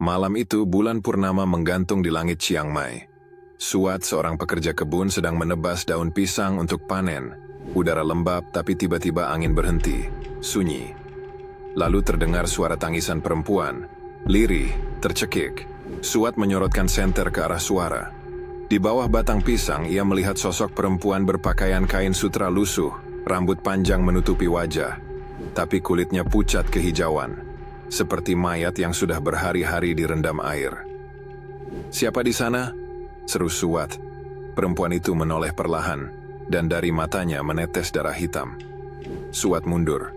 Malam itu bulan purnama menggantung di langit Chiang Mai. Suat, seorang pekerja kebun, sedang menebas daun pisang untuk panen. Udara lembab, tapi tiba-tiba angin berhenti. Sunyi. Lalu terdengar suara tangisan perempuan. Lirih, tercekik. Suat menyorotkan senter ke arah suara. Di bawah batang pisang, ia melihat sosok perempuan berpakaian kain sutra lusuh. Rambut panjang menutupi wajah, tapi kulitnya pucat kehijauan. Seperti mayat yang sudah berhari-hari direndam air. "Siapa di sana?" seru Suat. Perempuan itu menoleh perlahan, dan dari matanya menetes darah hitam. Suat mundur.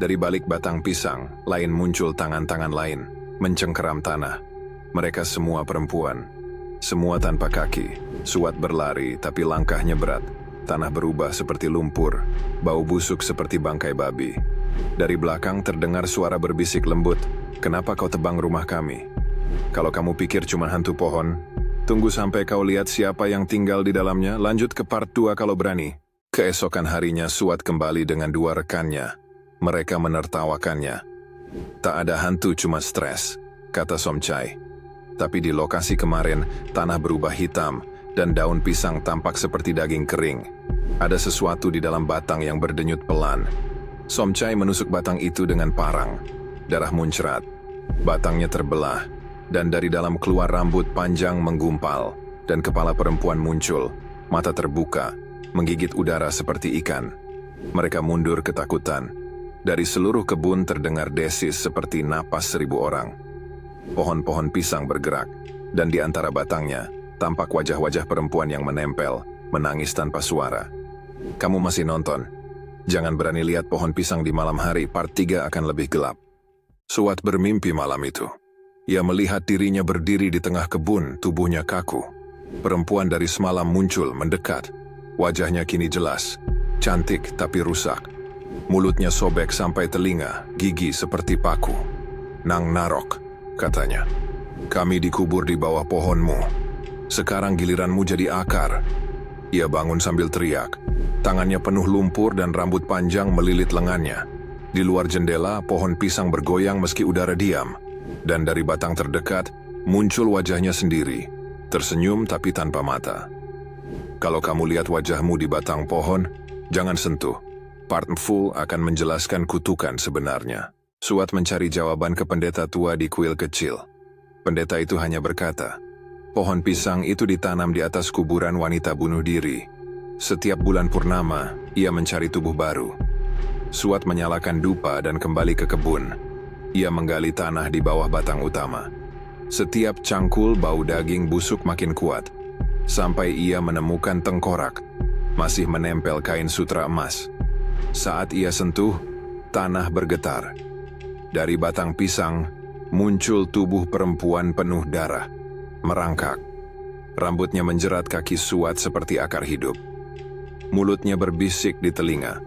Dari balik batang pisang, lain muncul tangan-tangan lain, mencengkeram tanah. Mereka semua perempuan. Semua tanpa kaki. Suat berlari, tapi langkahnya berat. Tanah berubah seperti lumpur, bau busuk seperti bangkai babi. Dari belakang terdengar suara berbisik lembut, "Kenapa kau tebang rumah kami? Kalau kamu pikir cuma hantu pohon, tunggu sampai kau lihat siapa yang tinggal di dalamnya. Lanjut ke part 2 kalau berani." Keesokan harinya Suat kembali dengan 2 rekannya. Mereka menertawakannya. "Tak ada hantu, cuma stres," kata Somchai. Tapi di lokasi kemarin, tanah berubah hitam, dan daun pisang tampak seperti daging kering. Ada sesuatu di dalam batang yang berdenyut pelan. Somchai menusuk batang itu dengan parang. Darah muncrat. Batangnya terbelah, dan dari dalam keluar rambut panjang menggumpal, dan kepala perempuan muncul, mata terbuka, menggigit udara seperti ikan. Mereka mundur ketakutan. Dari seluruh kebun terdengar desis seperti napas 1000 orang. Pohon-pohon pisang bergerak, dan di antara batangnya, tampak wajah-wajah perempuan yang menempel, menangis tanpa suara. Kamu masih nonton? Jangan berani lihat pohon pisang di malam hari, part 3 akan lebih gelap. Suat bermimpi malam itu. Ia melihat dirinya berdiri di tengah kebun, tubuhnya kaku. Perempuan dari semalam muncul, mendekat. Wajahnya kini jelas, cantik tapi rusak. Mulutnya sobek sampai telinga, gigi seperti paku. "Nang Narok," katanya. "Kami dikubur di bawah pohonmu. Sekarang giliranmu jadi akar." Ia bangun sambil teriak. Tangannya penuh lumpur dan rambut panjang melilit lengannya. Di luar jendela, pohon pisang bergoyang meski udara diam. Dan dari batang terdekat, muncul wajahnya sendiri. Tersenyum tapi tanpa mata. "Kalau kamu lihat wajahmu di batang pohon, jangan sentuh. Part full akan menjelaskan kutukan sebenarnya." Suat mencari jawaban ke pendeta tua di kuil kecil. Pendeta itu hanya berkata, pohon pisang itu ditanam di atas kuburan wanita bunuh diri. Setiap bulan purnama, ia mencari tubuh baru. Suat menyalakan dupa dan kembali ke kebun. Ia menggali tanah di bawah batang utama. Setiap cangkul bau daging busuk makin kuat, sampai ia menemukan tengkorak, masih menempel kain sutra emas. Saat ia sentuh, tanah bergetar. Dari batang pisang, muncul tubuh perempuan penuh darah, merangkak. Rambutnya menjerat kaki Suat seperti akar hidup. Mulutnya berbisik di telinga.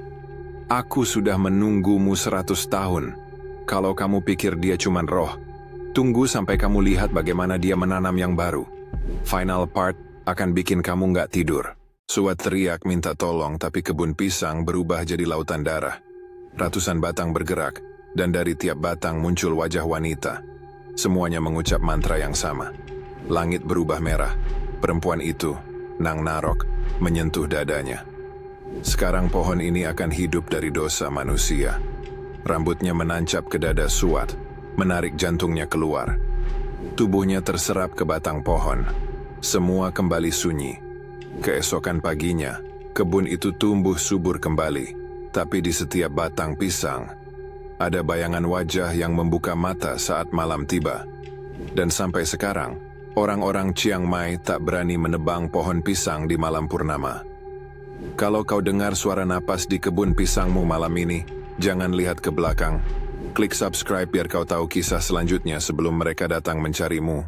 "Aku sudah menunggumu 100 tahun. Kalau kamu pikir dia cuma roh, tunggu sampai kamu lihat bagaimana dia menanam yang baru. Final part akan bikin kamu nggak tidur." Suat teriak minta tolong, tapi kebun pisang berubah jadi lautan darah. Ratusan batang bergerak, dan dari tiap batang muncul wajah wanita. Semuanya mengucap mantra yang sama. Langit berubah merah. Perempuan itu, Nang Narok, menyentuh dadanya. Sekarang pohon ini akan hidup dari dosa manusia. Rambutnya menancap ke dada Suat, menarik jantungnya keluar. Tubuhnya terserap ke batang pohon. Semua kembali sunyi. Keesokan paginya, kebun itu tumbuh subur kembali. Tapi di setiap batang pisang, ada bayangan wajah yang membuka mata saat malam tiba. Dan sampai sekarang, orang-orang Chiang Mai tak berani menebang pohon pisang di malam purnama. Kalau kau dengar suara napas di kebun pisangmu malam ini, jangan lihat ke belakang. Klik subscribe biar kau tahu kisah selanjutnya sebelum mereka datang mencarimu.